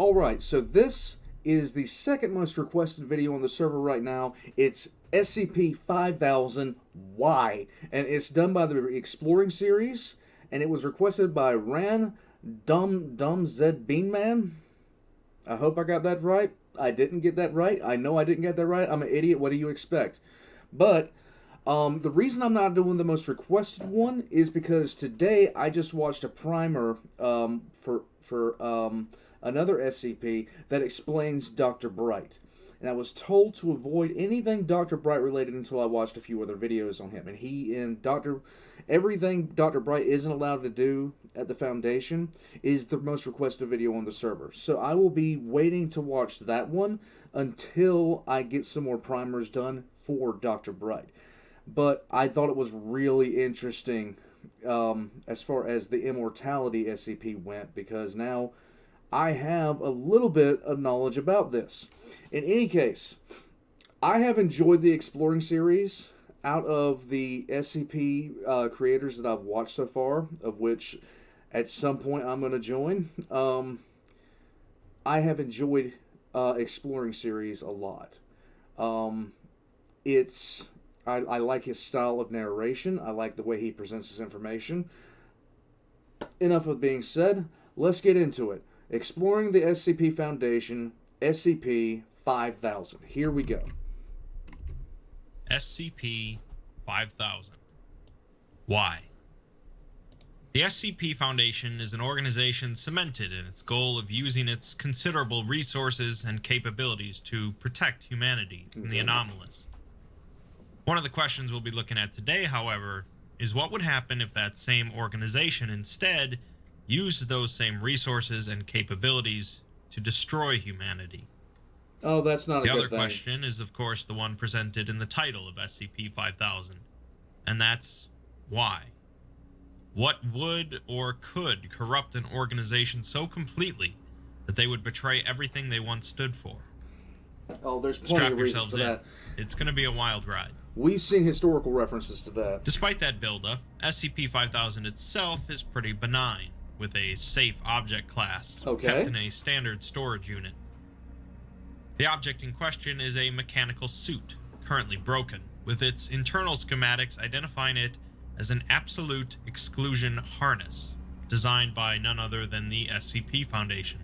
Alright, so this is the second most requested video on the server right now. It's SCP-5000 Y, and it's done by the Exploring series, and it was requested by Ran Dumb Zed Beanman. I hope I got that right. I didn't get that right. I know I didn't get that right. I'm an idiot. What do you expect? But the reason I'm not doing the most requested one is because today I just watched a primer for another SCP that explains Dr. Bright. And I was told to avoid anything Dr. Bright related until I watched a few other videos on him. And everything Dr. Bright isn't allowed to do at the Foundation is the most requested video on the server. So I will be waiting to watch that one until I get some more primers done for Dr. Bright. But I thought it was really interesting as far as the Immortality SCP went, because now I have a little bit of knowledge about this. In any case, I have enjoyed the Exploring series. Out of the SCP creators that I've watched so far, of which at some point I'm going to join, I have enjoyed Exploring series a lot. I like his style of narration. I like the way he presents his information. Enough of being said, let's get into it. Exploring the SCP Foundation, SCP-5000. Here we go. SCP-5000. Why? The SCP Foundation is an organization cemented in its goal of using its considerable resources and capabilities to protect humanity from the anomalous. One of the questions we'll be looking at today, however, is what would happen if that same organization instead used those same resources and capabilities to destroy humanity? Oh, that's not a good thing. The other question is, of course, the one presented in the title of SCP-5000, and that's why. What would or could corrupt an organization so completely that they would betray everything they once stood for? Oh, there's plenty of reasons for that. It's going to be a wild ride. We've seen historical references to that. Despite that buildup, SCP-5000 itself is pretty benign, with a safe object class kept in a standard storage unit. The object in question is a mechanical suit, currently broken, with its internal schematics identifying it as an absolute exclusion harness, designed by none other than the SCP Foundation.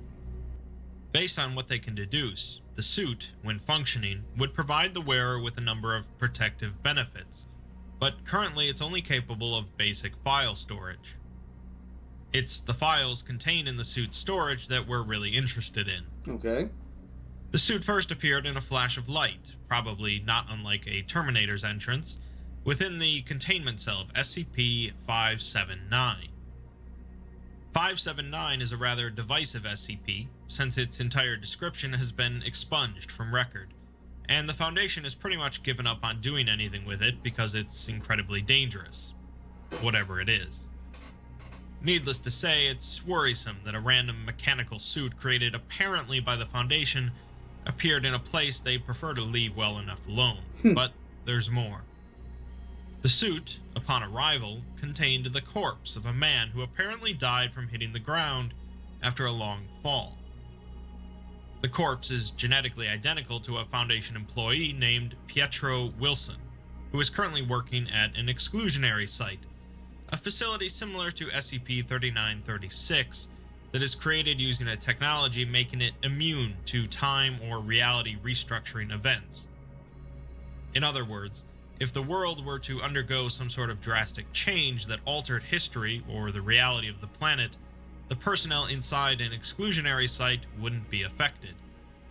Based on what they can deduce, the suit, when functioning, would provide the wearer with a number of protective benefits, but currently it's only capable of basic file storage. It's the files contained in the suit's storage that we're really interested in. Okay. The suit first appeared in a flash of light, probably not unlike a Terminator's entrance, within the containment cell of SCP-579. 579 is a rather divisive SCP, since its entire description has been expunged from record, and the Foundation has pretty much given up on doing anything with it because it's incredibly dangerous, whatever it is. Needless to say, it's worrisome that a random mechanical suit created apparently by the Foundation appeared in a place they prefer to leave well enough alone. But there's more. The suit, upon arrival, contained the corpse of a man who apparently died from hitting the ground after a long fall. The corpse is genetically identical to a Foundation employee named Pietro Wilson, who is currently working at an exclusionary site, a facility similar to SCP-3936 that is created using a technology making it immune to time or reality restructuring events. In other words, if the world were to undergo some sort of drastic change that altered history or the reality of the planet, the personnel inside an exclusionary site wouldn't be affected,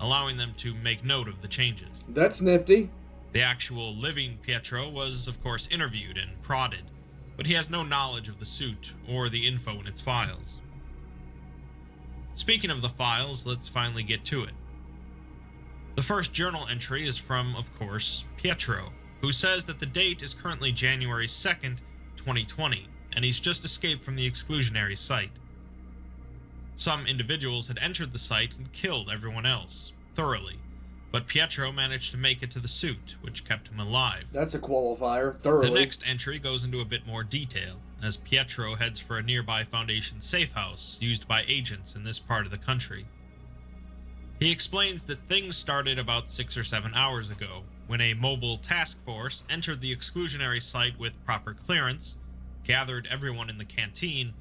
allowing them to make note of the changes. That's nifty. The actual living Pietro was, of course, interviewed and prodded, but he has no knowledge of the suit or the info in its files. Speaking of the files, let's finally get to it. The first journal entry is from, of course, Pietro, who says that the date is currently January 2nd, 2020, and he's just escaped from the exclusionary site. Some individuals had entered the site and killed everyone else, thoroughly, but Pietro managed to make it to the suit, which kept him alive. That's a qualifier, thoroughly. The next entry goes into a bit more detail, as Pietro heads for a nearby Foundation safe house used by agents in this part of the country. He explains that things started about 6 or 7 hours ago, when a mobile task force entered the exclusionary site with proper clearance, gathered everyone in the canteen,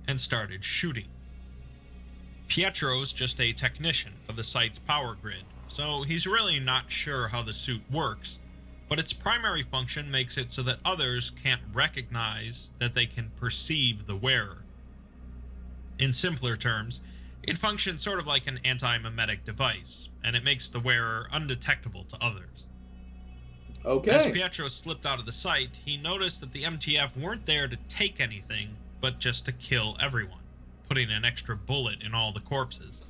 and started shooting. Pietro's just a technician for the site's power grid, so he's really not sure how the suit works, but its primary function makes it so that others can't recognize that they can perceive the wearer. In simpler terms, it functions sort of like an anti-memetic device, and it makes the wearer undetectable to others. Okay. As Pietro slipped out of the site, he noticed that the MTF weren't there to take anything, but just to kill everyone, putting an extra bullet in all the corpses.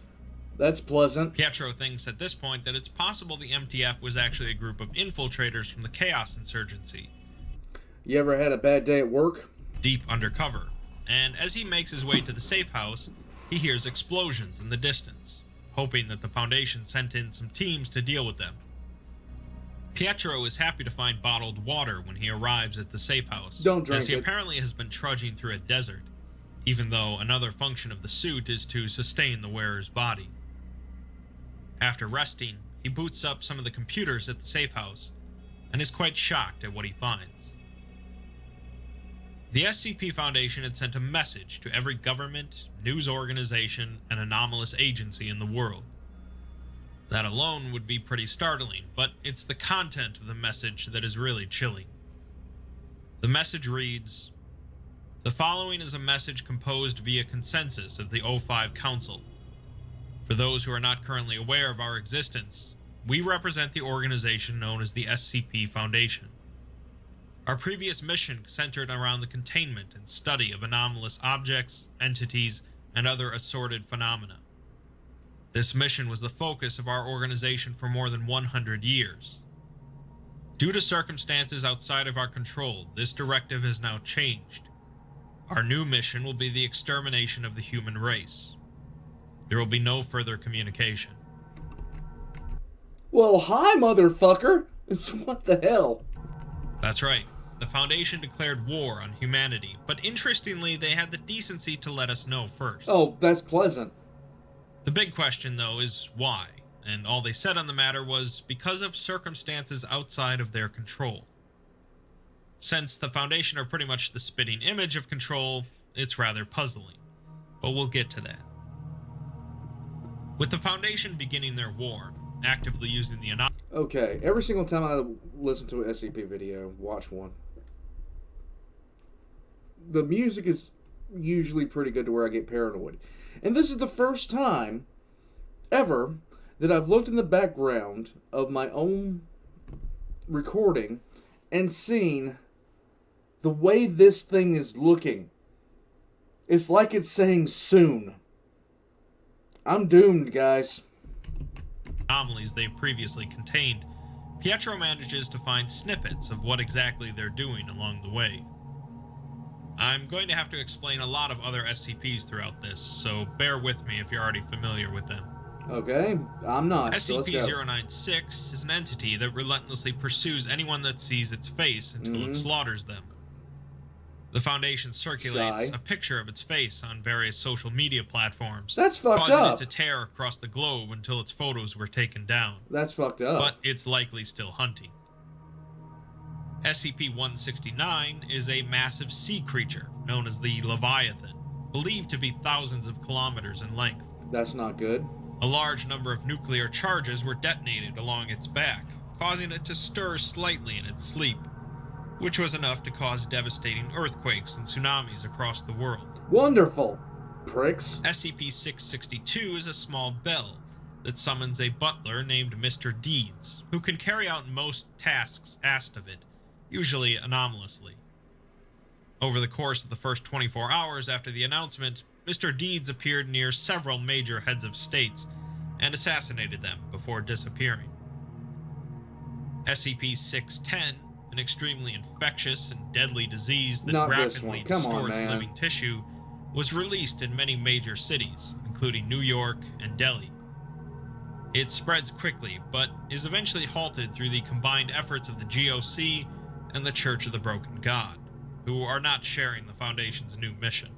That's pleasant. Pietro thinks at this point that it's possible the MTF was actually a group of infiltrators from the Chaos Insurgency. You ever had a bad day at work? Deep undercover, and as he makes his way to the safe house, he hears explosions in the distance, hoping that the Foundation sent in some teams to deal with them. Pietro is happy to find bottled water when he arrives at the safe house, Don't drink as he it. apparently has been trudging through a desert, even though another function of the suit is to sustain the wearer's body. After resting, he boots up some of the computers at the safe house, and is quite shocked at what he finds. The SCP Foundation had sent a message to every government, news organization, and anomalous agency in the world. That alone would be pretty startling, but it's the content of the message that is really chilling. The message reads, "The following is a message composed via consensus of the O5 Council. For those who are not currently aware of our existence, we represent the organization known as the SCP Foundation. Our previous mission centered around the containment and study of anomalous objects, entities, and other assorted phenomena. This mission was the focus of our organization for more than 100 years. Due to circumstances outside of our control, this directive has now changed. Our new mission will be the extermination of the human race. There will be no further communication." Well, hi, motherfucker. What the hell? That's right. The Foundation declared war on humanity, but interestingly, they had the decency to let us know first. Oh, that's pleasant. The big question, though, is why? And all they said on the matter was because of circumstances outside of their control. Since the Foundation are pretty much the spitting image of control, it's rather puzzling. But we'll get to that. With the Foundation beginning their war, actively using the Okay, every single time I listen to an SCP video, watch one, the music is usually pretty good to where I get paranoid. And this is the first time ever that I've looked in the background of my own recording and seen the way this thing is looking. It's like it's saying soon. I'm doomed, guys. anomalies they've previously contained, Pietro manages to find snippets of what exactly they're doing along the way. I'm going to have to explain a lot of other SCPs throughout this, so bear with me if you're already familiar with them. Okay, I'm not. So let's go. SCP-096 is an entity that relentlessly pursues anyone that sees its face until it slaughters them. The Foundation circulates a picture of its face on various social media platforms, That's fucked causing up. it to tear across the globe until its photos were taken down. That's fucked up. But it's likely still hunting. SCP-169 is a massive sea creature known as the Leviathan, believed to be thousands of kilometers in length. That's not good. A large number of nuclear charges were detonated along its back, causing it to stir slightly in its sleep, which was enough to cause devastating earthquakes and tsunamis across the world. Wonderful. Pricks. SCP-662 is a small bell that summons a butler named Mr. Deeds, who can carry out most tasks asked of it, usually anomalously. Over the course of the first 24 hours after the announcement, Mr. Deeds appeared near several major heads of states and assassinated them before disappearing. SCP-610, an extremely infectious and deadly disease that rapidly distorts living tissue, was released in many major cities, including New York and Delhi. It spreads quickly, but is eventually halted through the combined efforts of the GOC and the Church of the Broken God, who are not sharing the Foundation's new mission.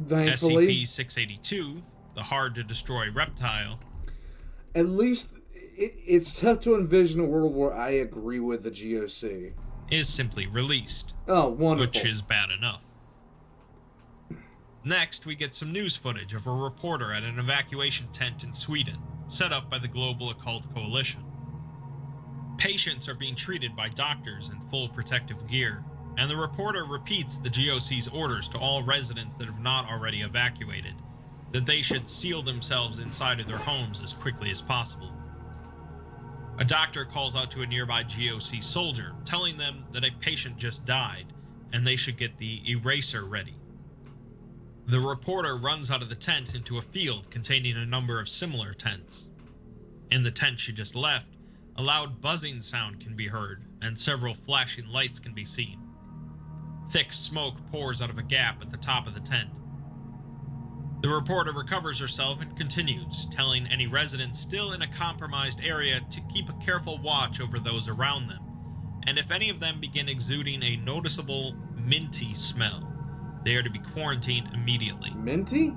Thankfully. SCP-682, the hard-to-destroy reptile, At least it's tough to envision a world where I agree with the GOC. Is simply released. Oh, wonderful. Which is bad enough. Next, we get some news footage of a reporter at an evacuation tent in Sweden, set up by the Global Occult Coalition. Patients are being treated by doctors in full protective gear, and the reporter repeats the GOC's orders to all residents that have not already evacuated, that they should seal themselves inside of their homes as quickly as possible. A doctor calls out to a nearby GOC soldier, telling them that a patient just died, and they should get the eraser ready. The reporter runs out of the tent into a field containing a number of similar tents. In the tent she just left, a loud buzzing sound can be heard, and several flashing lights can be seen. Thick smoke pours out of a gap at the top of the tent. The reporter recovers herself and continues, telling any residents still in a compromised area to keep a careful watch over those around them, and if any of them begin exuding a noticeable minty smell, they are to be quarantined immediately. Minty?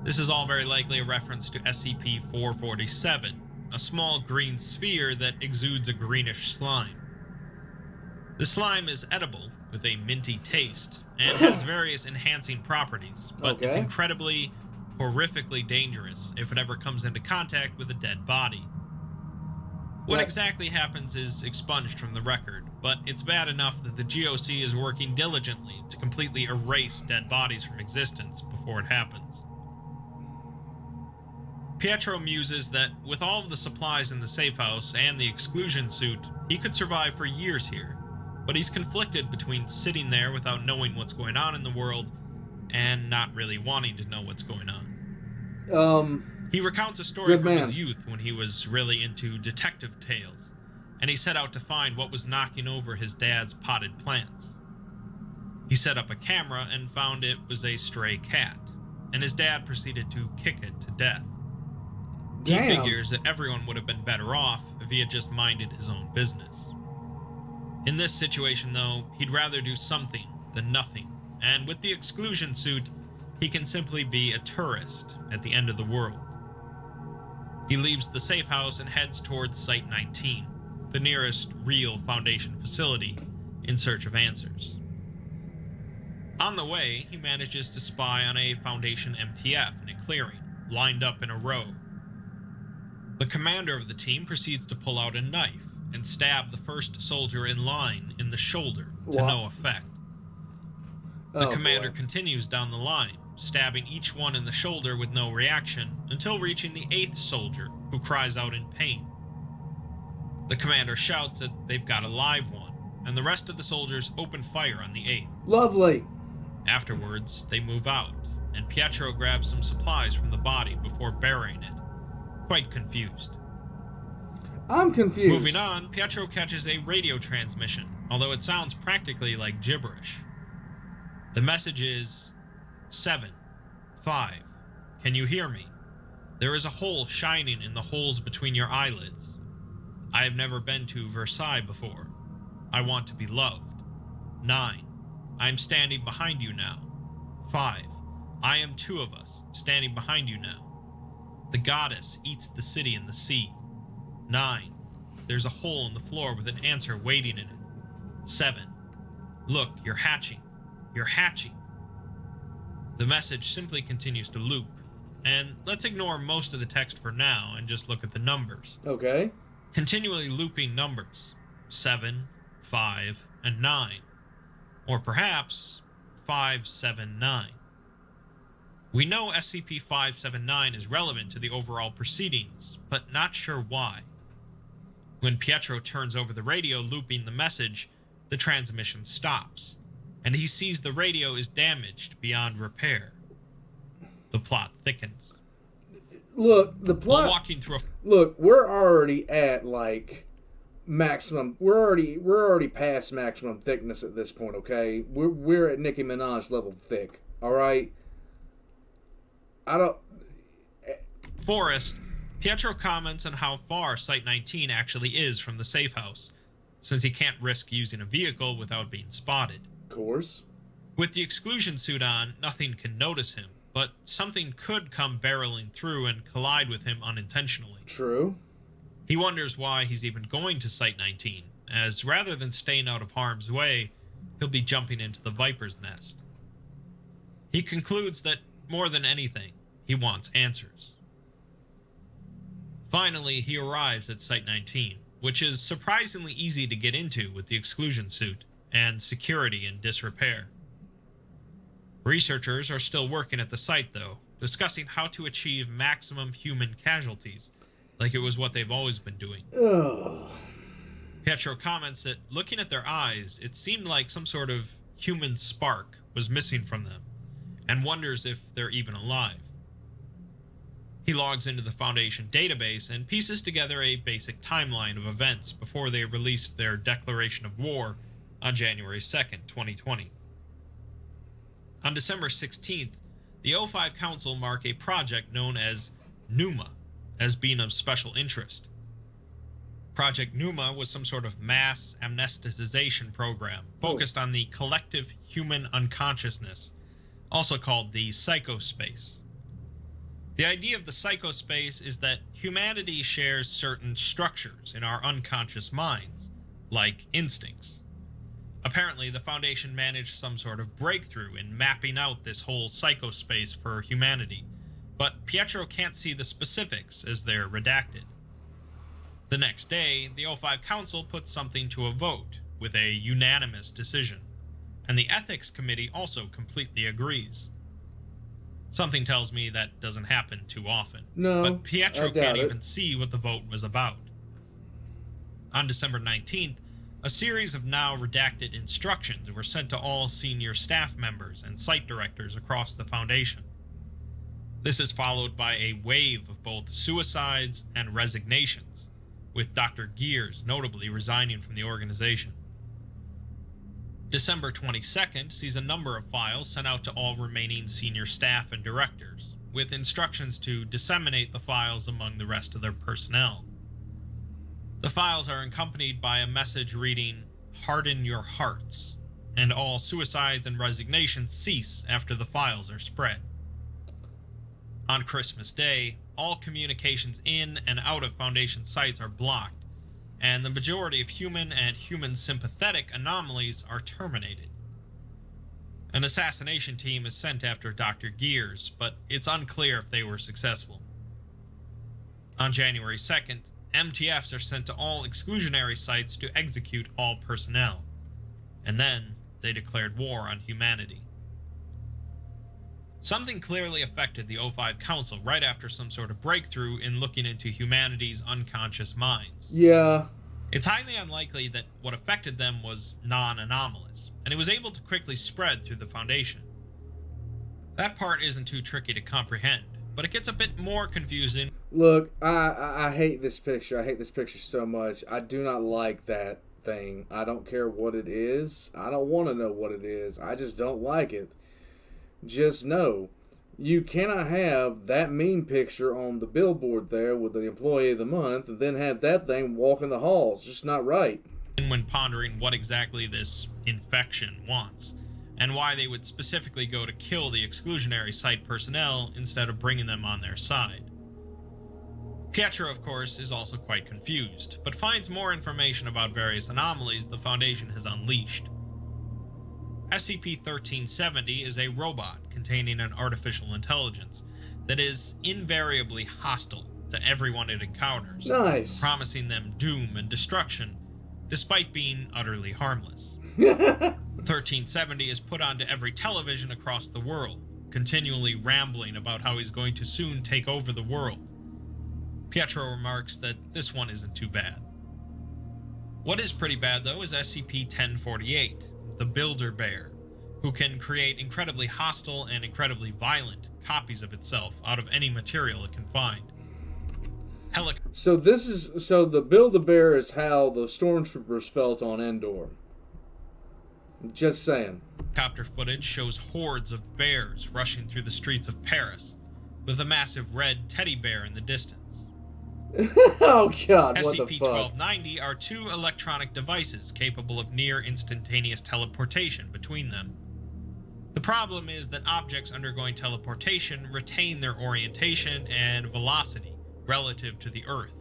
This is all very likely a reference to SCP-447, a small green sphere that exudes a greenish slime. The slime is edible, with a minty taste, and has various enhancing properties, but it's incredibly, horrifically dangerous if it ever comes into contact with a dead body. What exactly happens is expunged from the record, but it's bad enough that the GOC is working diligently to completely erase dead bodies from existence before it happens. Pietro muses that with all of the supplies in the safe house and the exclusion suit, he could survive for years here, but he's conflicted between sitting there without knowing what's going on in the world and not really wanting to know what's going on. He recounts a story from his youth when he was really into detective tales, and he set out to find what was knocking over his dad's potted plants. He set up a camera and found it was a stray cat, and his dad proceeded to kick it to death. He figures that everyone would have been better off if he had just minded his own business. In this situation, though, he'd rather do something than nothing, and with the exclusion suit, he can simply be a tourist at the end of the world. He leaves the safe house and heads towards Site-19, the nearest real Foundation facility, in search of answers. On the way, he manages to spy on a Foundation MTF in a clearing, lined up in a row. The commander of the team proceeds to pull out a knife and stab the first soldier in line in the shoulder to no effect. The commander continues down the line, stabbing each one in the shoulder with no reaction, until reaching the 8th soldier, who cries out in pain. The commander shouts that they've got a live one, and the rest of the soldiers open fire on the 8th. Lovely. Afterwards, they move out, and Pietro grabs some supplies from the body before burying it, quite confused. I'm confused. Moving on, Pietro catches a radio transmission, although it sounds practically like gibberish. The message is, 7, 5, can you hear me? There is a hole shining in the holes between your eyelids. I have never been to Versailles before. I want to be loved. 9, I am standing behind you now. 5, I am 2 of us, standing behind you now. The goddess eats the city and the sea. 9, there's a hole in the floor with an answer waiting in it. 7, look, you're hatching. You're hatching. The message simply continues to loop, and let's ignore most of the text for now and just look at the numbers. Okay. Continually looping numbers, 7, 5, and 9. Or perhaps 579. We know SCP-579 is relevant to the overall proceedings, but not sure why. When Pietro turns over the radio looping the message, the transmission stops, and he sees the radio is damaged beyond repair. The plot thickens. Look, the plot. While walking through Look, we're already at like maximum. We're already past maximum thickness at this point. Okay, we're at Nicki Minaj level thick. All right. Forest, Pietro comments on how far Site-19 actually is from the safe house, since he can't risk using a vehicle without being spotted. Of course. With the exclusion suit on, nothing can notice him, but something could come barreling through and collide with him unintentionally. True. He wonders why he's even going to Site-19, as rather than staying out of harm's way, he'll be jumping into the Viper's nest. He concludes that, more than anything, he wants answers. Finally, he arrives at Site-19, which is surprisingly easy to get into with the exclusion suit and security in disrepair. Researchers are still working at the site, though, discussing how to achieve maximum human casualties, like it was what they've always been doing. Ugh. Pietro comments that, looking at their eyes, it seemed like some sort of human spark was missing from them, and wonders if they're even alive. He logs into the Foundation database and pieces together a basic timeline of events before they released their declaration of war on January 2nd, 2020. On December 16th, the O5 Council mark a project known as Pneuma as being of special interest. Project Pneuma was some sort of mass amnesticization program focused on the collective human unconsciousness, also called the psychospace. The idea of the psychospace is that humanity shares certain structures in our unconscious minds, like instincts. Apparently, the Foundation managed some sort of breakthrough in mapping out this whole psychospace for humanity, but Pietro can't see the specifics as they're redacted. The next day, the O5 Council puts something to a vote, with a unanimous decision, and the Ethics Committee also completely agrees. Something tells me that doesn't happen too often. No, but Pietro I doubt can't it. even see what the vote was about. On December 19th, a series of now redacted instructions were sent to all senior staff members and site directors across the Foundation. This is followed by a wave of both suicides and resignations, with Dr. Gears notably resigning from the organization. December 22nd sees a number of files sent out to all remaining senior staff and directors, with instructions to disseminate the files among the rest of their personnel. The files are accompanied by a message reading, "Harden your hearts," and all suicides and resignations cease after the files are spread. On Christmas Day, all communications in and out of Foundation sites are blocked, and the majority of human and human-sympathetic anomalies are terminated. An assassination team is sent after Dr. Gears, but it's unclear if they were successful. On January 2nd, MTFs are sent to all exclusionary sites to execute all personnel, and then they declared war on humanity. Something clearly affected the O5 Council right after some sort of breakthrough in looking into humanity's unconscious minds. Yeah. It's highly unlikely that what affected them was non-anomalous, and it was able to quickly spread through the Foundation. That part isn't too tricky to comprehend, but it gets a bit more confusing. Look, I hate this picture. I hate this picture so much. I do not like that thing. I don't care what it is. I don't want to know what it is. I just don't like it. Just know, you cannot have that mean picture on the billboard there with the employee of the month and then have that thing walking the halls. Just not right. When pondering what exactly this infection wants, and why they would specifically go to kill the exclusionary site personnel instead of bringing them on their side. Pietro, of course, is also quite confused, but finds more information about various anomalies the Foundation has unleashed. SCP-1370 is a robot containing an artificial intelligence that is invariably hostile to everyone it encounters, Nice. promising them doom and destruction, despite being utterly harmless. 1370 is put onto every television across the world, continually rambling about how he's going to soon take over the world. Pietro remarks that this one isn't too bad. What is pretty bad, though, is SCP-1048, the Builder Bear, who can create incredibly hostile and incredibly violent copies of itself out of any material it can find. So the Build-A-Bear is how the stormtroopers felt on Endor. Just saying. Helicopter footage shows hordes of bears rushing through the streets of Paris, with a massive red teddy bear in the distance. Oh god, what the fuck? SCP-1290 are two electronic devices capable of near instantaneous teleportation between them. The problem is that objects undergoing teleportation retain their orientation and velocity relative to the Earth,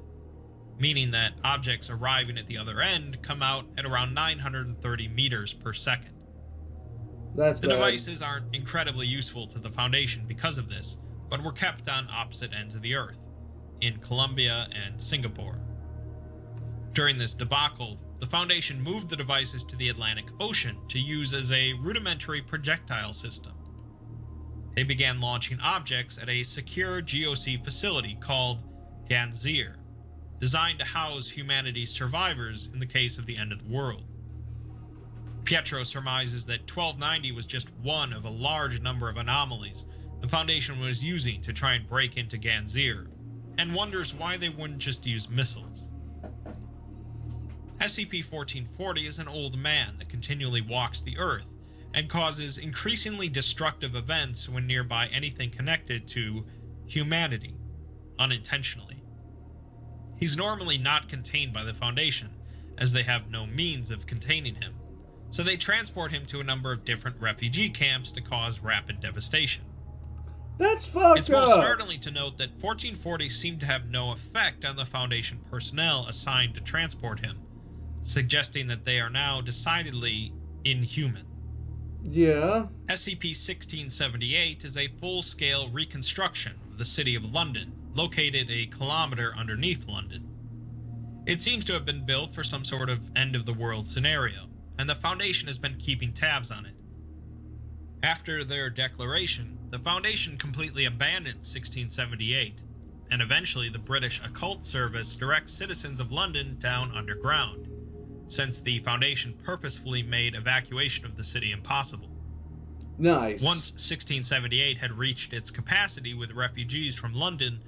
meaning that objects arriving at the other end come out at around 930 meters per second. That's The bad. devices aren't incredibly useful to the Foundation because of this, but were kept on opposite ends of the Earth, in Colombia and Singapore. During this debacle, the Foundation moved the devices to the Atlantic Ocean to use as a rudimentary projectile system. They began launching objects at a secure GOC facility called Ganzir, designed to house humanity's survivors in the case of the end of the world. Pietro surmises that 1290 was just one of a large number of anomalies the Foundation was using to try and break into Ganzir, and wonders why they wouldn't just use missiles. SCP-1440 is an old man that continually walks the Earth and causes increasingly destructive events when nearby anything connected to humanity, unintentionally. He's normally not contained by the Foundation, as they have no means of containing him, so they transport him to a number of different refugee camps to cause rapid devastation. That's fucked It's up. most startling to note that 1440 seemed to have no effect on the Foundation personnel assigned to transport him, suggesting that they are now decidedly inhuman. Yeah. SCP-1678 is a full-scale reconstruction of the city of London, located a kilometer underneath London. It seems to have been built for some sort of end-of-the-world scenario, and the Foundation has been keeping tabs on it. After their declaration, the Foundation completely abandoned 1678, and eventually the British Occult Service directs citizens of London down underground, since the Foundation purposefully made evacuation of the city impossible. Nice. Once 1678 had reached its capacity with refugees from London,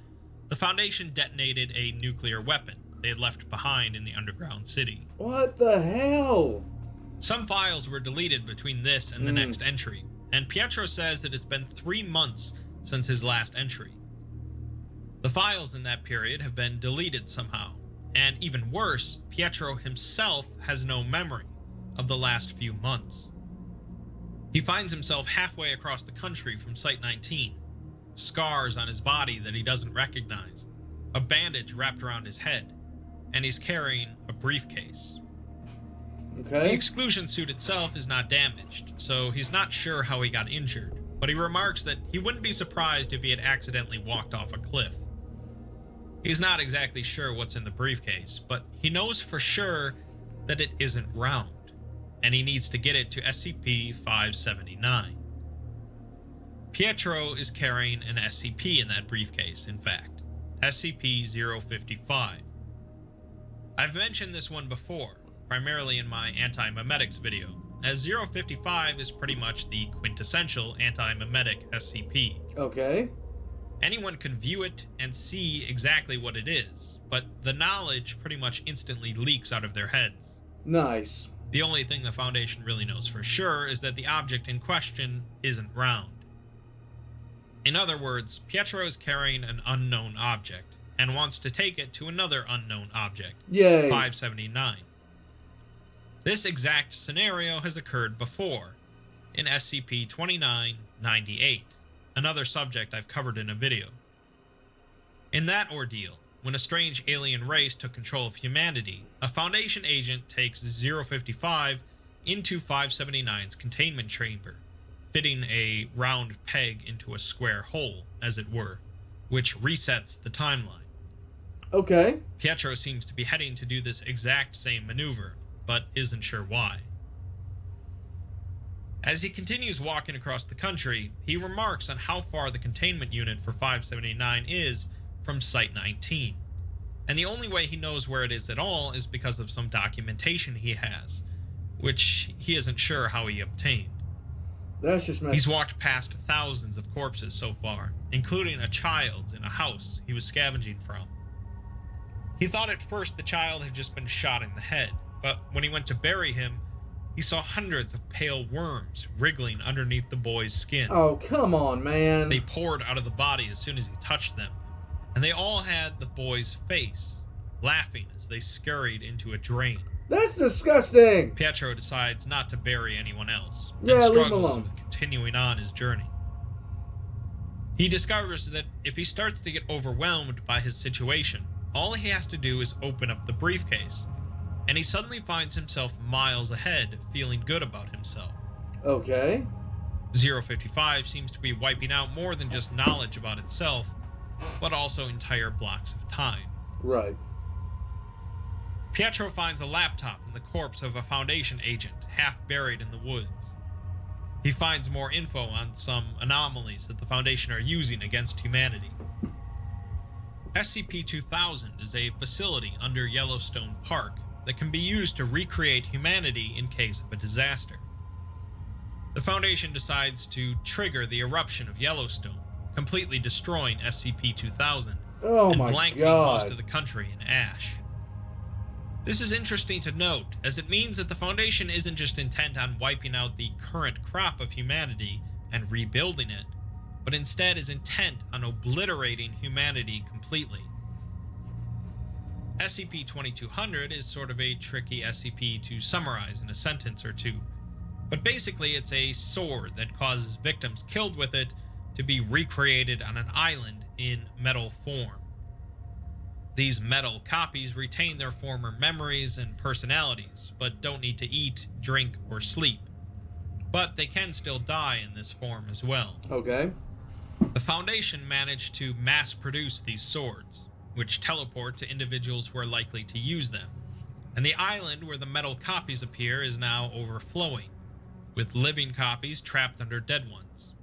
the Foundation detonated a nuclear weapon they had left behind in the underground city. What the hell? Some files were deleted between this and the next entry, and Pietro says that it's been 3 months since his last entry. The files in that period have been deleted somehow, and even worse, Pietro himself has no memory of the last few months. He finds himself halfway across the country from Site-19, scars on his body that he doesn't recognize, a bandage wrapped around his head, and he's carrying a briefcase. The Okay. exclusion suit itself is not damaged, so he's not sure how he got injured, but he remarks that he wouldn't be surprised if he had accidentally walked off a cliff. He's not exactly sure what's in the briefcase, but he knows for sure that it isn't round, and he needs to get it to SCP-579. Pietro is carrying an SCP in that briefcase, in fact, SCP-055. I've mentioned this one before, primarily in my anti-memetics video, as 055 is pretty much the quintessential anti-memetic SCP. Okay. Anyone can view it and see exactly what it is, but the knowledge pretty much instantly leaks out of their heads. Nice. The only thing the Foundation really knows for sure is that the object in question isn't round. In other words, Pietro is carrying an unknown object, and wants to take it to another unknown object, Yay. 579. This exact scenario has occurred before, in SCP-2998, another subject I've covered in a video. In that ordeal, when a strange alien race took control of humanity, a Foundation agent takes 055 into 579's containment chamber, fitting a round peg into a square hole, as it were, which resets the timeline. Okay. Pietro seems to be heading to do this exact same maneuver, but isn't sure why. As he continues walking across the country, he remarks on how far the containment unit for 579 is from Site-19, and the only way he knows where it is at all is because of some documentation he has, which he isn't sure how he obtained. That's just messed. He's walked past thousands of corpses so far, including a child in a house he was scavenging from. He thought at first the child had just been shot in the head, but when he went to bury him, he saw hundreds of pale worms wriggling underneath the boy's skin. Oh, come on, man. They poured out of the body as soon as he touched them, and they all had the boy's face, laughing as they scurried into a drain. That's disgusting! Pietro decides not to bury anyone else, and Yeah, leave him struggles alone. with continuing on his journey. He discovers that if he starts to get overwhelmed by his situation, all he has to do is open up the briefcase, and he suddenly finds himself miles ahead, feeling good about himself. Okay. 055 seems to be wiping out more than just knowledge about itself, but also entire blocks of time. Right. Pietro finds a laptop in the corpse of a Foundation agent, half buried in the woods. He finds more info on some anomalies that the Foundation are using against humanity. SCP-5000 is a facility under Yellowstone Park that can be used to recreate humanity in case of a disaster. The Foundation decides to trigger the eruption of Yellowstone, completely destroying SCP-5000 Oh and my blanketing god. most of the country in ash. This is interesting to note, as it means that the Foundation isn't just intent on wiping out the current crop of humanity and rebuilding it, but instead is intent on obliterating humanity completely. SCP-2200 is sort of a tricky SCP to summarize in a sentence or two, but basically it's a sword that causes victims killed with it to be recreated on an island in metal form. These metal copies retain their former memories and personalities, but don't need to eat, drink, or sleep. But they can still die in this form as well. Okay. The Foundation managed to mass produce these swords, which teleport to individuals who are likely to use them. And the island where the metal copies appear is now overflowing, with living copies trapped under dead ones.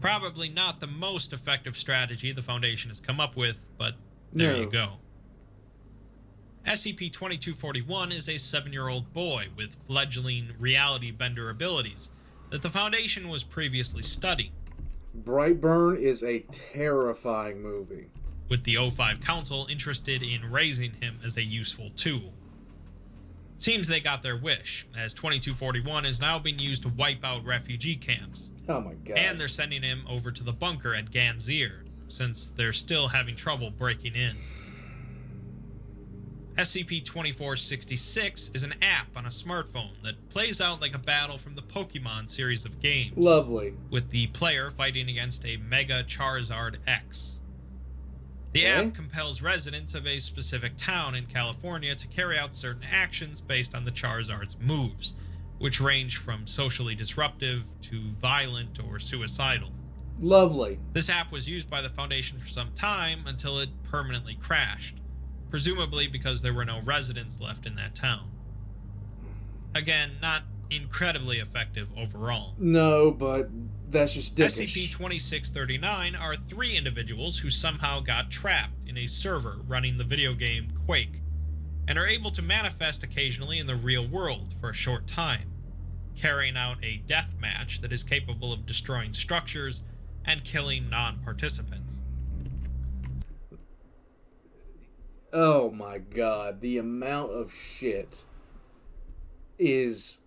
Probably not the most effective strategy the Foundation has come up with, but there you go. SCP-2241 is a 7-year-old boy with fledgling reality bender abilities that the Foundation was previously studying. Brightburn is a terrifying movie. With the O5 Council interested in raising him as a useful tool. Seems they got their wish, as 2241 is now being used to wipe out refugee camps. Oh my god. And they're sending him over to the bunker at Ganzir, since they're still having trouble breaking in. SCP-2466 is an app on a smartphone that plays out like a battle from the Pokemon series of games. Lovely. With the player fighting against a Mega Charizard X. The app compels residents of a specific town in California to carry out certain actions based on the Charizard's moves, which range from socially disruptive to violent or suicidal. Lovely. This app was used by the Foundation for some time until it permanently crashed, presumably because there were no residents left in that town. Again, not incredibly effective overall. No, but that's just dickish. SCP-2639 are 3 individuals who somehow got trapped in a server running the video game Quake, and are able to manifest occasionally in the real world for a short time, carrying out a death match that is capable of destroying structures and killing non-participants. Oh my god, the amount of shit is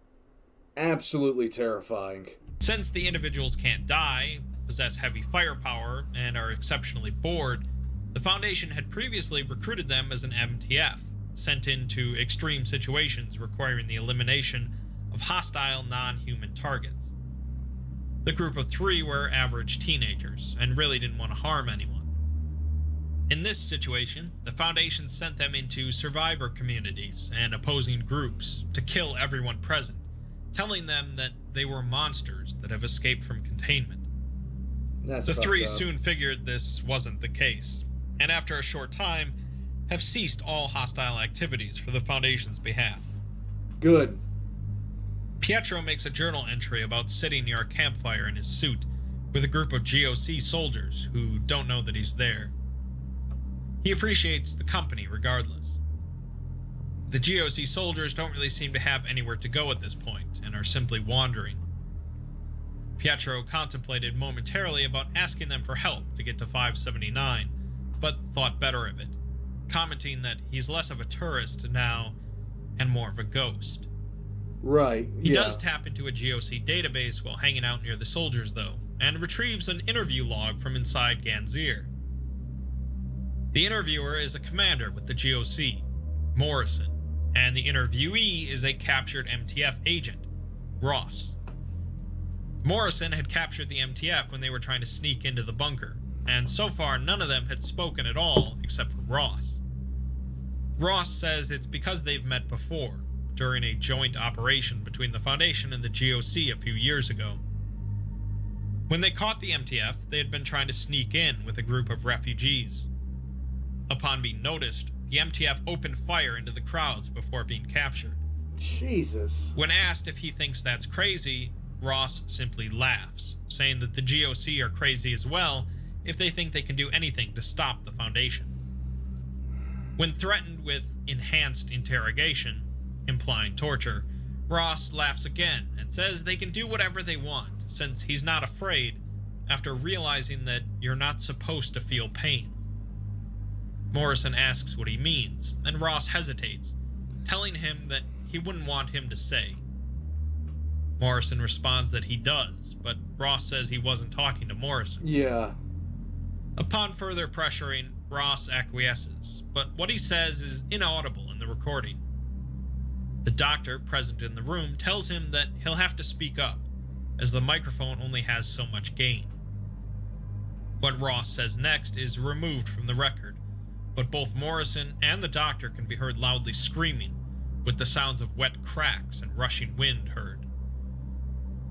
absolutely terrifying. Since the individuals can't die, possess heavy firepower, and are exceptionally bored, the Foundation had previously recruited them as an MTF, sent into extreme situations requiring the elimination of hostile non-human targets. The group of 3 were average teenagers, and really didn't want to harm anyone. In this situation, the Foundation sent them into survivor communities and opposing groups to kill everyone present, telling them that they were monsters that have escaped from containment. That's The 3 fucked up. soon figured this wasn't the case, and after a short time, have ceased all hostile activities for the Foundation's behalf. Good. Pietro makes a journal entry about sitting near a campfire in his suit with a group of GOC soldiers who don't know that he's there. He appreciates the company regardless. The GOC soldiers don't really seem to have anywhere to go at this point and are simply wandering. Pietro contemplated momentarily about asking them for help to get to 579, but thought better of it, commenting that he's less of a tourist now and more of a ghost. Right. He does tap into a GOC database while hanging out near the soldiers, though, and retrieves an interview log from inside Ganzir. The interviewer is a commander with the GOC, Morrison, and the interviewee is a captured MTF agent, Ross. Morrison had captured the MTF when they were trying to sneak into the bunker, and so far none of them had spoken at all except for Ross. Ross says it's because they've met before, during a joint operation between the Foundation and the GOC a few years ago. When they caught the MTF, they had been trying to sneak in with a group of refugees. Upon being noticed, the MTF opened fire into the crowds before being captured. Jesus. When asked if he thinks that's crazy, Ross simply laughs, saying that the GOC are crazy as well if they think they can do anything to stop the Foundation. When threatened with enhanced interrogation, implying torture, Ross laughs again and says they can do whatever they want, since he's not afraid after realizing that you're not supposed to feel pain. Morrison asks what he means, and Ross hesitates, telling him that he wouldn't want him to say. Morrison responds that he does, but Ross says he wasn't talking to Morrison. Yeah. Upon further pressuring, Ross acquiesces, but what he says is inaudible in the recording. The doctor present in the room tells him that he'll have to speak up, as the microphone only has so much gain. What Ross says next is removed from the record, but both Morrison and the doctor can be heard loudly screaming, with the sounds of wet cracks and rushing wind heard.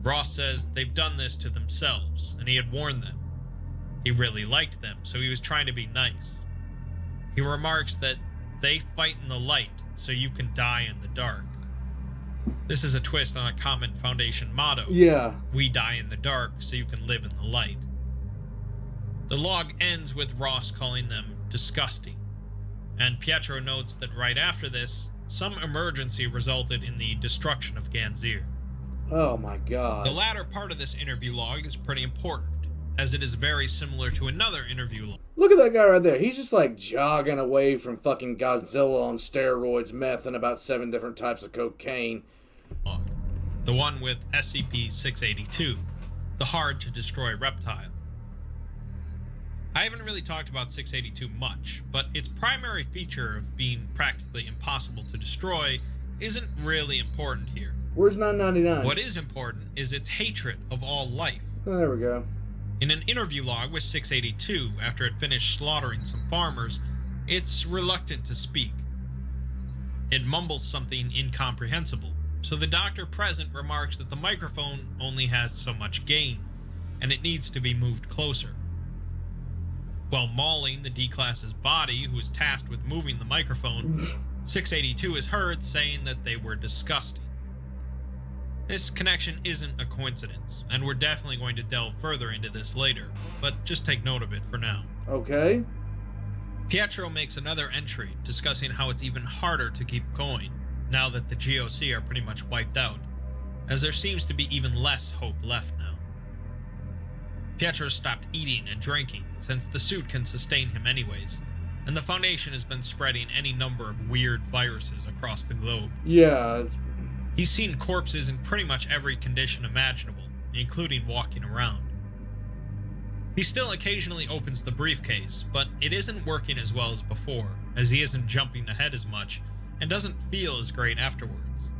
Ross says they've done this to themselves, and he had warned them. He really liked them, so he was trying to be nice. He remarks that they fight in the light, so you can die in the dark. This is a twist on a common Foundation motto. Yeah. We die in the dark, so you can live in the light. The log ends with Ross calling them disgusting, and Pietro notes that right after this, some emergency resulted in the destruction of Ganzir. Oh my god. The latter part of this interview log is pretty important, as it is very similar to another interview log. Look at that guy right there. He's just like jogging away from fucking Godzilla on steroids, meth, and about 7 different types of cocaine. The one with SCP-682, the hard-to-destroy reptile. I haven't really talked about 682 much, but its primary feature of being practically impossible to destroy isn't really important here. Where's 999? What is important is its hatred of all life. Oh, there we go. In an interview log with 682, after it finished slaughtering some farmers, it's reluctant to speak. It mumbles something incomprehensible, so the doctor present remarks that the microphone only has so much gain, and it needs to be moved closer. While mauling the D-Class's body, who is tasked with moving the microphone, 682 is heard saying that they were disgusting. This connection isn't a coincidence, and we're definitely going to delve further into this later, but just take note of it for now. Okay. Pietro makes another entry discussing how it's even harder to keep going, now that the GOC are pretty much wiped out, as there seems to be even less hope left now. Pietro stopped eating and drinking, since the suit can sustain him anyways, and the Foundation has been spreading any number of weird viruses across the globe. Yeah, He's seen corpses in pretty much every condition imaginable, including walking around. He still occasionally opens the briefcase, but it isn't working as well as before, as he isn't jumping ahead as much, and doesn't feel as great afterwards.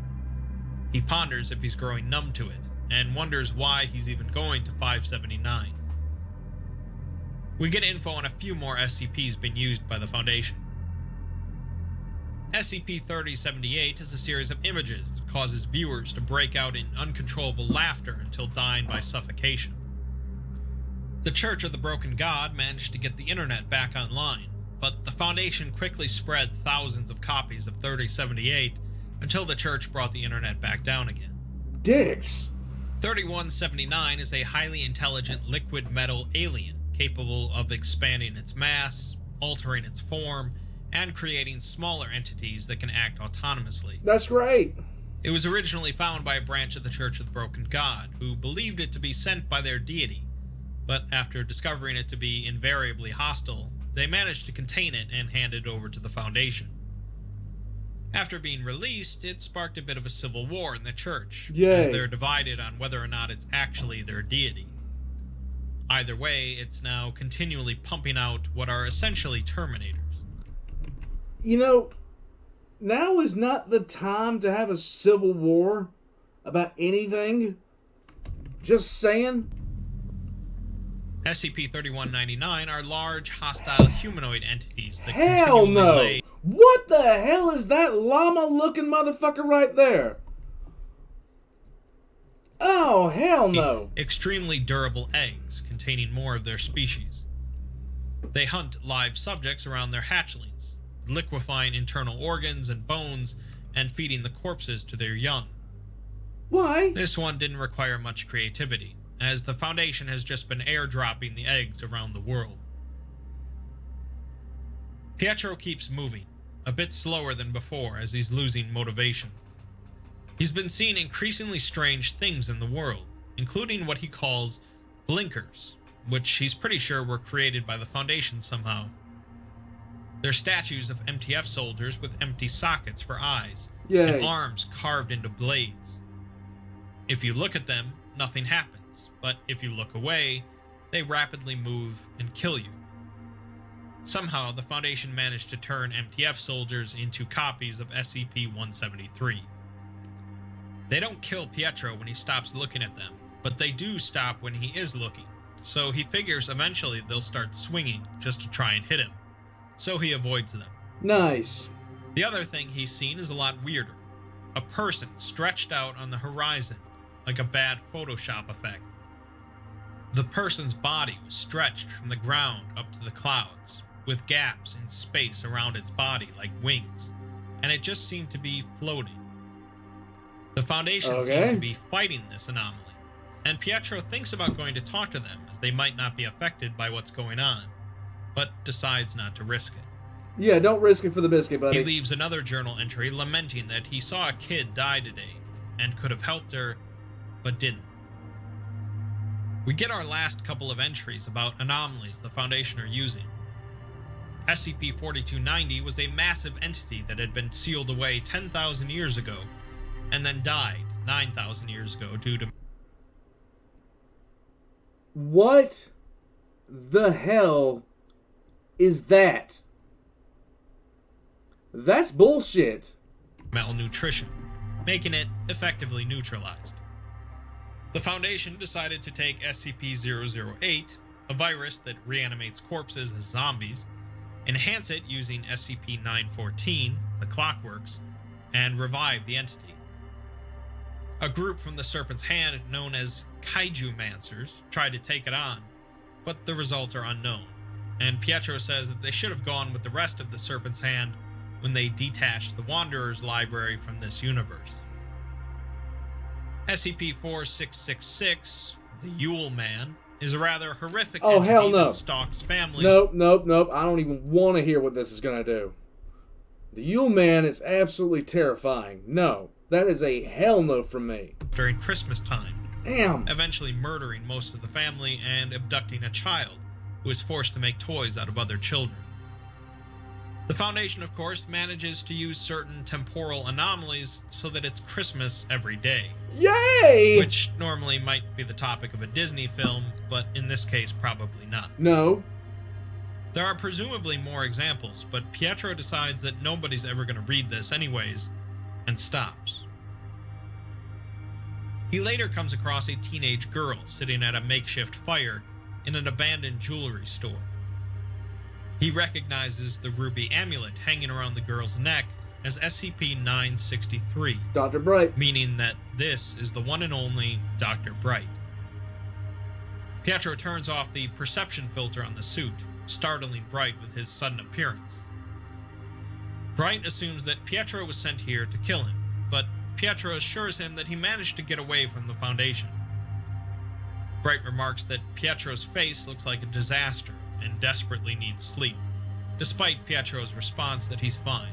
He ponders if he's growing numb to it, and wonders why he's even going to 579. We get info on a few more SCPs being used by the Foundation. SCP-3078 is a series of images that causes viewers to break out in uncontrollable laughter until dying by suffocation. The Church of the Broken God managed to get the internet back online, but the Foundation quickly spread thousands of copies of 3078 until the Church brought the internet back down again. dicks. 3179 is a highly intelligent liquid metal alien capable of expanding its mass, altering its form, and creating smaller entities that can act autonomously. That's great. It was originally found by a branch of the Church of the Broken God, who believed it to be sent by their deity, but after discovering it to be invariably hostile, they managed to contain it and hand it over to the Foundation. After being released, it sparked a bit of a civil war in the Church, Yay. as they're divided on whether or not it's actually their deity. Either way, it's now continually pumping out what are essentially Terminators. You know, now is not the time to have a civil war about anything. Just saying. SCP-3199 are large, hostile humanoid entities that Hell continually no! lay... What the hell is that llama-looking motherfucker right there? Oh, hell no. extremely durable eggs containing more of their species. They hunt live subjects around their hatchlings, liquefying internal organs and bones and feeding the corpses to their young. Why? This one didn't require much creativity, as the Foundation has just been airdropping the eggs around the world. Pietro keeps moving, a bit slower than before as he's losing motivation. He's been seeing increasingly strange things in the world, including what he calls blinkers, which he's pretty sure were created by the Foundation somehow. They're statues of MTF soldiers with empty sockets for eyes, Yay. and arms carved into blades. If you look at them, nothing happens, but if you look away, they rapidly move and kill you. Somehow, the Foundation managed to turn MTF soldiers into copies of SCP-173. They don't kill Pietro when he stops looking at them, but they do stop when he is looking, so he figures eventually they'll start swinging just to try and hit him, so he avoids them. Nice. The other thing he's seen is a lot weirder. A person stretched out on the horizon, like a bad Photoshop effect. The person's body was stretched from the ground up to the clouds, with gaps in space around its body like wings, and it just seemed to be floating. The Foundation seemed to be fighting this anomaly, and Pietro thinks about going to talk to them as they might not be affected by what's going on, but decides not to risk it. Yeah, don't risk it for the biscuit, buddy. He leaves another journal entry lamenting that he saw a kid die today and could have helped her, but didn't. We get our last couple of entries about anomalies the Foundation are using. SCP-4290 was a massive entity that had been sealed away 10,000 years ago and then died 9,000 years ago due to... What the hell is that? That's bullshit. malnutrition, making it effectively neutralized. The Foundation decided to take SCP-008, a virus that reanimates corpses as zombies, enhance it using SCP-914, the Clockworks, and revive the entity. A group from the Serpent's Hand known as Kaiju-mancers tried to take it on, but the results are unknown, and Pietro says that they should have gone with the rest of the Serpent's Hand when they detached the Wanderer's library from this universe. SCP-4666, the Yule Man, is a rather horrific entity that stalks families. Nope. I don't even want to hear what this is going to do. The Yule Man is absolutely terrifying. No, that is a hell no from me. During Christmas time. Damn. Eventually murdering most of the family and abducting a child who is forced to make toys out of other children. The Foundation, of course, manages to use certain temporal anomalies so that it's Christmas every day. Yay! Which normally might be the topic of a Disney film, but in this case, probably not. No. There are presumably more examples, but Pietro decides that nobody's ever going to read this anyways, and stops. He later comes across a teenage girl sitting at a makeshift fire in an abandoned jewelry store. He recognizes the ruby amulet hanging around the girl's neck as SCP-963. Dr. Bright. Meaning that this is the one and only Dr. Bright. Pietro turns off the perception filter on the suit, startling Bright with his sudden appearance. Bright assumes that Pietro was sent here to kill him, but Pietro assures him that he managed to get away from the Foundation. Bright remarks that Pietro's face looks like a disaster and desperately needs sleep, despite Pietro's response that he's fine.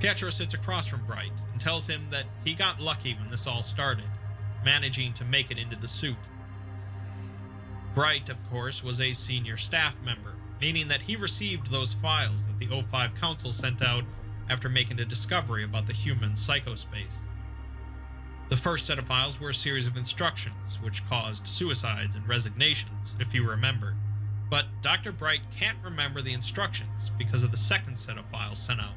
Pietro sits across from Bright and tells him that he got lucky when this all started, managing to make it into the suit. Bright, of course, was a senior staff member, meaning that he received those files that the O5 Council sent out after making a discovery about the human psychospace. The first set of files were a series of instructions, which caused suicides and resignations, if you remember. But Dr. Bright can't remember the instructions because of the second set of files sent out.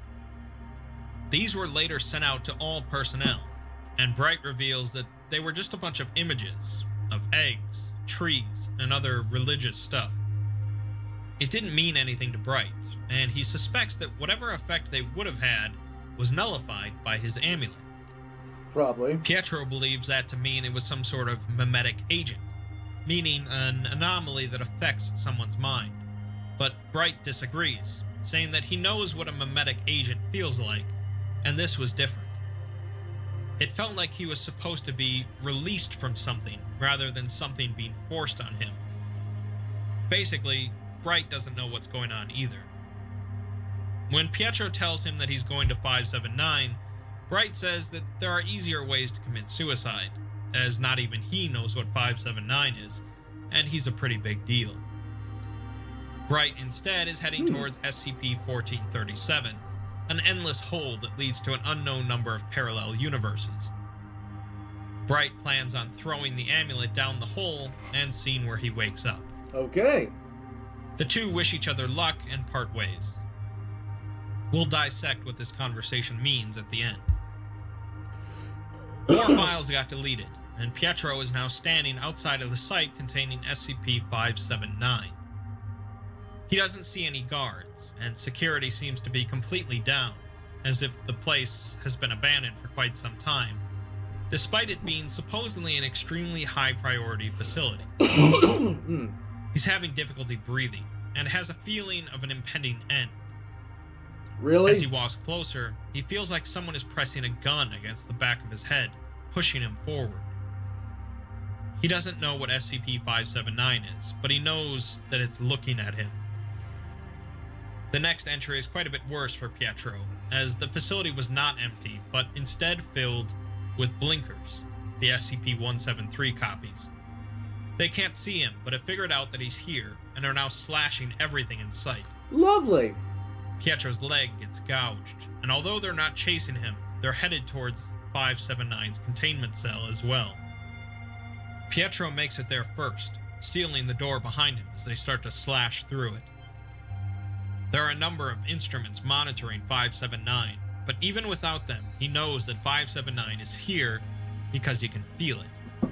These were later sent out to all personnel, and Bright reveals that they were just a bunch of images of eggs, trees, and other religious stuff. It didn't mean anything to Bright, and he suspects that whatever effect they would have had was nullified by his amulet. Probably. Pietro believes that to mean it was some sort of mimetic agent, meaning an anomaly that affects someone's mind. But Bright disagrees, saying that he knows what a mimetic agent feels like, and this was different. It felt like he was supposed to be released from something, rather than something being forced on him. Basically, Bright doesn't know what's going on either. When Pietro tells him that he's going to 579, Bright says that there are easier ways to commit suicide, as not even he knows what 579 is, and he's a pretty big deal. Bright instead is heading towards SCP-1437, an endless hole that leads to an unknown number of parallel universes. Bright plans on throwing the amulet down the hole and seeing where he wakes up. Okay. The two wish each other luck and part ways. We'll dissect what this conversation means at the end. More files got deleted, and Pietro is now standing outside of the site containing SCP-579. He doesn't see any guards, and security seems to be completely down, as if the place has been abandoned for quite some time, despite it being supposedly an extremely high-priority facility. He's having difficulty breathing, and has a feeling of an impending end. Really? As he walks closer, he feels like someone is pressing a gun against the back of his head, pushing him forward. He doesn't know what SCP-579 is, but he knows that it's looking at him. The next entry is quite a bit worse for Pietro, as the facility was not empty, but instead filled with blinkers, the SCP-173 copies. They can't see him, but have figured out that he's here, and are now slashing everything in sight. Lovely. Pietro's leg gets gouged, and although they're not chasing him, they're headed towards 579's containment cell as well. Pietro makes it there first, sealing the door behind him as they start to slash through it. There are a number of instruments monitoring 579, but even without them, he knows that 579 is here because he can feel it.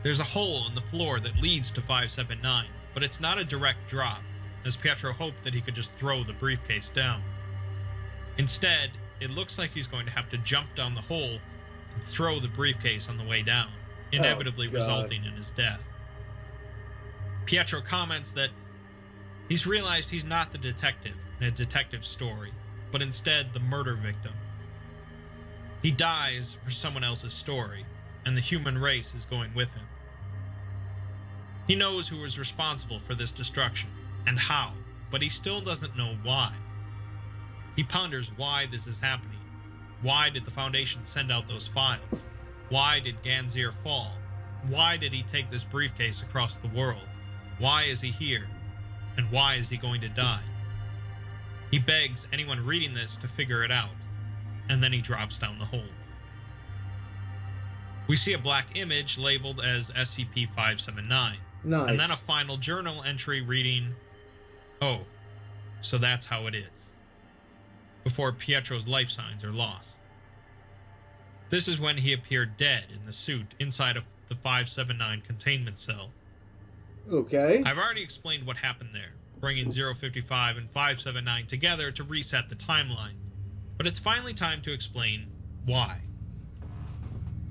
There's a hole in the floor that leads to 579, but it's not a direct drop, as Pietro hoped that he could just throw the briefcase down. Instead, it looks like he's going to have to jump down the hole and throw the briefcase on the way down, inevitably resulting in his death. Pietro comments that he's realized he's not the detective in a detective story, but instead the murder victim. He dies for someone else's story, and the human race is going with him. He knows who is responsible for this destruction, and how, but he still doesn't know why. He ponders why this is happening. Why did the Foundation send out those files? Why did Ganzir fall? Why did he take this briefcase across the world? Why is he here? And why is he going to die? He begs anyone reading this to figure it out, and then he drops down the hole. We see a black image labeled as SCP-579, Nice. and then a final journal entry reading, "Oh, so that's how it is," before Pietro's life signs are lost. This is when he appeared dead in the suit inside of the 579 containment cell. Okay. I've already explained what happened there, bringing 055 and 579 together to reset the timeline, but it's finally time to explain why.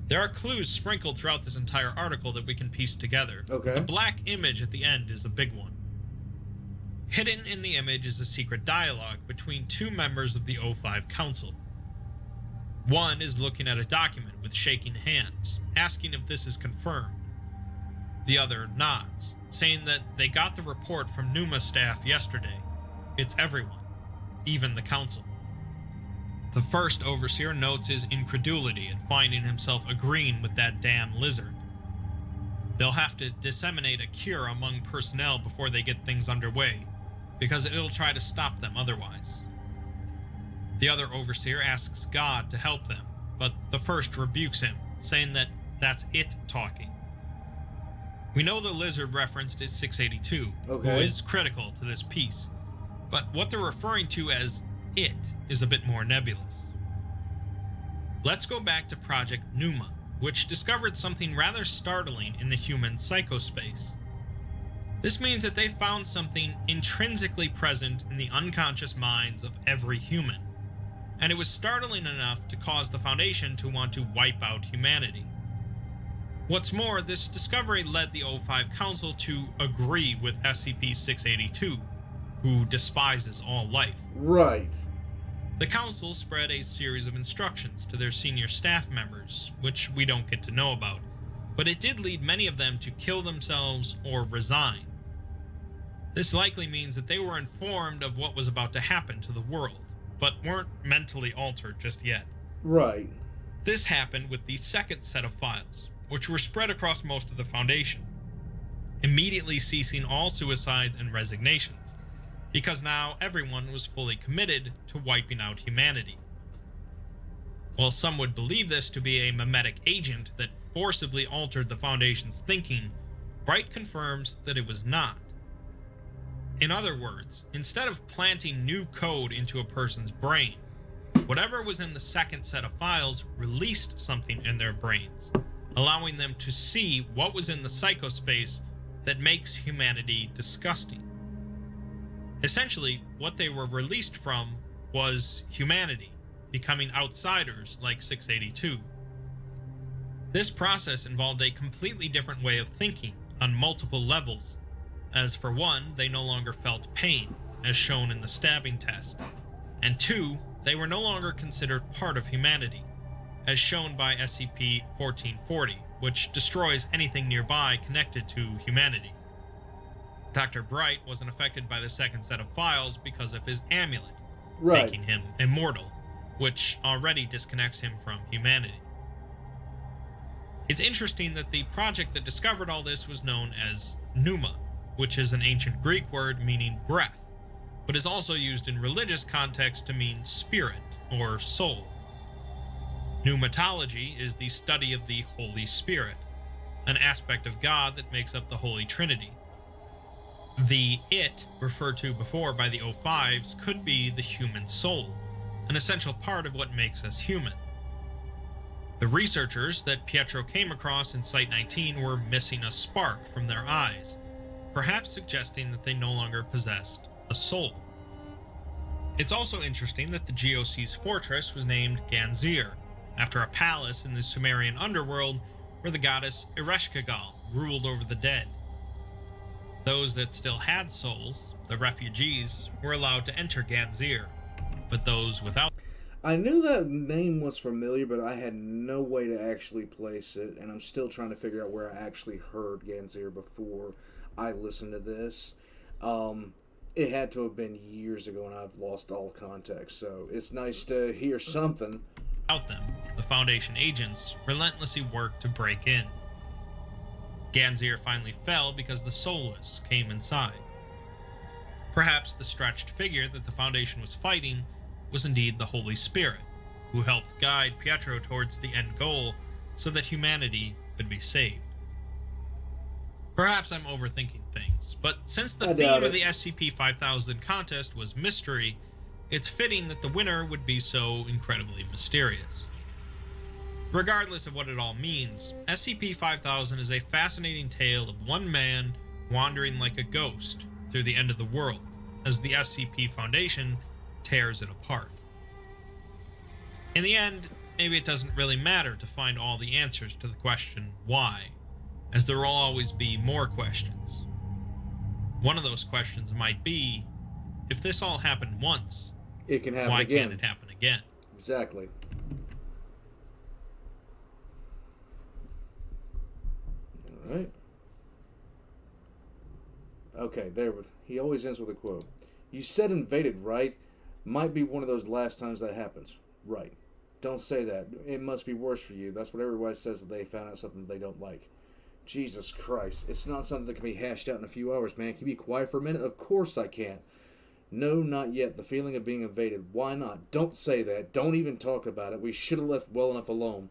There are clues sprinkled throughout this entire article that we can piece together. Okay. The black image at the end is a big one. Hidden in the image is a secret dialogue between two members of the O5 Council. One is looking at a document with shaking hands, asking if this is confirmed. The other nods, saying that they got the report from Numa staff yesterday. It's everyone, even the Council. The first overseer notes his incredulity at finding himself agreeing with that damn lizard. They'll have to disseminate a cure among personnel before they get things underway, because it'll try to stop them otherwise. The other overseer asks God to help them, but the first rebukes him, saying that that's it talking. We know the lizard referenced is 682, who is critical to this piece, but what they're referring to as it is a bit more nebulous. Let's go back to Project Pneuma, which discovered something rather startling in the human psychospace. This means that they found something intrinsically present in the unconscious minds of every human, and it was startling enough to cause the Foundation to want to wipe out humanity. What's more, this discovery led the O5 Council to agree with SCP-682, who despises all life. Right. The Council spread a series of instructions to their senior staff members, which we don't get to know about, but it did lead many of them to kill themselves or resign. This likely means that they were informed of what was about to happen to the world, but weren't mentally altered just yet. Right. This happened with the second set of files, which were spread across most of the Foundation, immediately ceasing all suicides and resignations, because now everyone was fully committed to wiping out humanity. While some would believe this to be a mimetic agent that forcibly altered the Foundation's thinking, Bright confirms that it was not. In other words, instead of planting new code into a person's brain, whatever was in the second set of files released something in their brains, allowing them to see what was in the psychospace that makes humanity disgusting. Essentially, what they were released from was humanity, becoming outsiders like 682. This process involved a completely different way of thinking on multiple levels, as for one, they no longer felt pain, as shown in the stabbing test, and two, they were no longer considered part of humanity, as shown by SCP-1440, which destroys anything nearby connected to humanity. Dr. Bright wasn't affected by the second set of files because of his amulet, Right. making him immortal, which already disconnects him from humanity. It's interesting that the project that discovered all this was known as Pneuma, which is an ancient Greek word meaning breath, but is also used in religious context to mean spirit or soul. Pneumatology is the study of the Holy Spirit, an aspect of God that makes up the Holy Trinity. The it referred to before by the O5s could be the human soul, an essential part of what makes us human. The researchers that Pietro came across in Site-19 were missing a spark from their eyes, perhaps suggesting that they no longer possessed a soul. It's also interesting that the GOC's fortress was named Ganzir, after a palace in the Sumerian underworld where the goddess Ereshkigal ruled over the dead. Those that still had souls, the refugees, were allowed to enter Ganzir, but those without... I knew that name was familiar, but I had no way to actually place it, and I'm still trying to figure out where I actually heard Ganzir before I listened to this. It had to have been years ago, and I've lost all context, so it's nice to hear something. Without them, the Foundation agents relentlessly worked to break in. Ganzir finally fell because the soulless came inside. Perhaps the stretched figure that the Foundation was fighting was indeed the Holy Spirit, who helped guide Pietro towards the end goal so that humanity could be saved. Perhaps I'm overthinking things, but since the theme of the SCP-5000 contest was mystery, it's fitting that the winner would be so incredibly mysterious. Regardless of what it all means, SCP-5000 is a fascinating tale of one man wandering like a ghost through the end of the world, as the SCP Foundation tears it apart. In the end, maybe it doesn't really matter to find all the answers to the question why, as there will always be more questions. One of those questions might be, if this all happened once, It can happen why again. can't it happen again? Exactly. All right. Okay, he always ends with a quote. You said invaded, right? Might be one of those last times that happens. Right. Don't say that. It must be worse for you. That's what everybody says that they found out something they don't like. Jesus Christ. It's not something that can be hashed out in a few hours, man. Can you be quiet for a minute? Of course I can't. No, not yet. The feeling of being invaded. Why not? Don't say that. Don't even talk about it. We should have left well enough alone.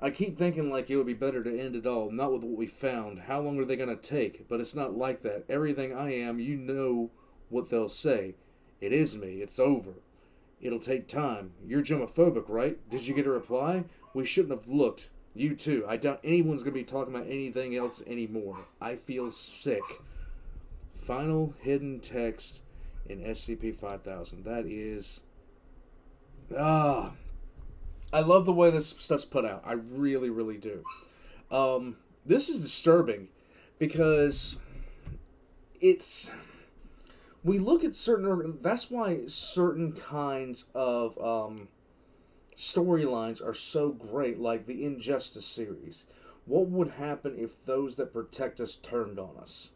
I keep thinking like it would be better to end it all, not with what we found. How long are they going to take? But it's not like that. Everything I am, you know what they'll say. It is me. It's over. It'll take time. You're germophobic, right? Did you get a reply? We shouldn't have looked. You too. I doubt anyone's going to be talking about anything else anymore. I feel sick. Final hidden text in SCP-5000. That is... I love the way this stuff's put out. I really, really do. This is disturbing because it's... We look at certain... That's why certain kinds of storylines are so great, like the Injustice series. What would happen if those that protect us turned on us?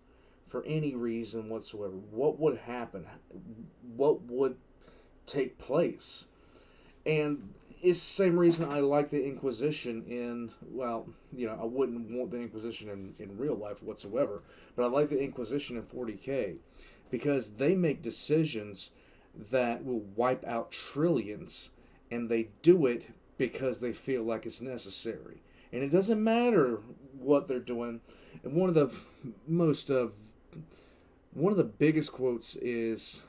For any reason whatsoever. What would happen? What would take place? And it's the same reason I like the Inquisition in, well, you know, I wouldn't want the Inquisition in real life whatsoever, but I like the Inquisition in 40K because they make decisions that will wipe out trillions, and they do it because they feel like it's necessary. And it doesn't matter what they're doing. And one of the biggest quotes is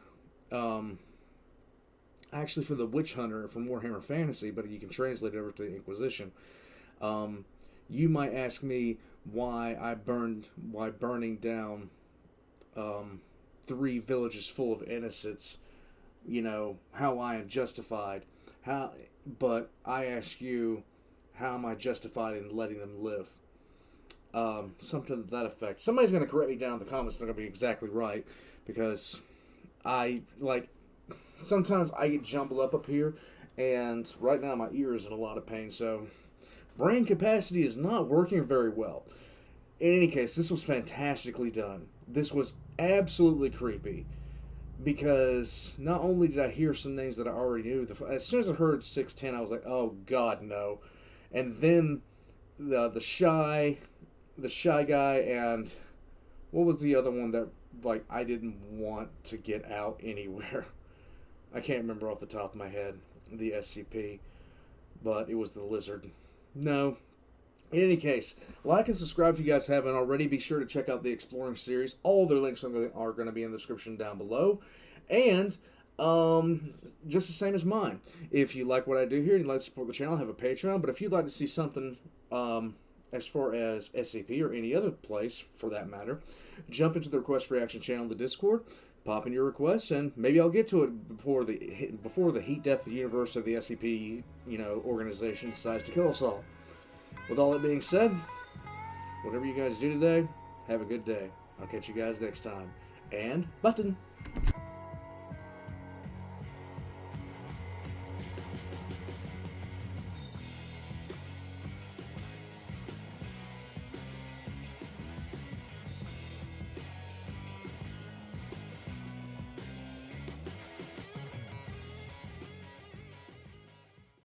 actually from the Witch Hunter from Warhammer Fantasy, but you can translate it over to the Inquisition. You might ask me why burning down 3 villages full of innocents, you know, how I am justified. But I ask you, how am I justified in letting them live? Something to that effect. Somebody's going to correct me down in the comments. They're going to be exactly right, because sometimes I get jumbled up here, and right now my ear is in a lot of pain, so brain capacity is not working very well. In any case, this was fantastically done. This was absolutely creepy, because not only did I hear some names that I already knew, as soon as I heard 610, I was like, oh god, no. And then the shy guy, and what was the other one that, like, I didn't want to get out anywhere? I can't remember off the top of my head, the SCP, but it was the lizard. No. In any case, like and subscribe if you guys haven't already. Be sure to check out the Exploring series. All their links are going to be in the description down below. And just the same as mine. If you like what I do here and you'd like to support the channel, I have a Patreon. But if you'd like to see something as far as SCP or any other place for that matter, jump into the Request for Reaction channel in the Discord. Pop in your requests, and maybe I'll get to it before the heat death of the universe of the SCP, you know, organization decides to kill us all. With all that being said, whatever you guys do today, have a good day. I'll catch you guys next time. And button.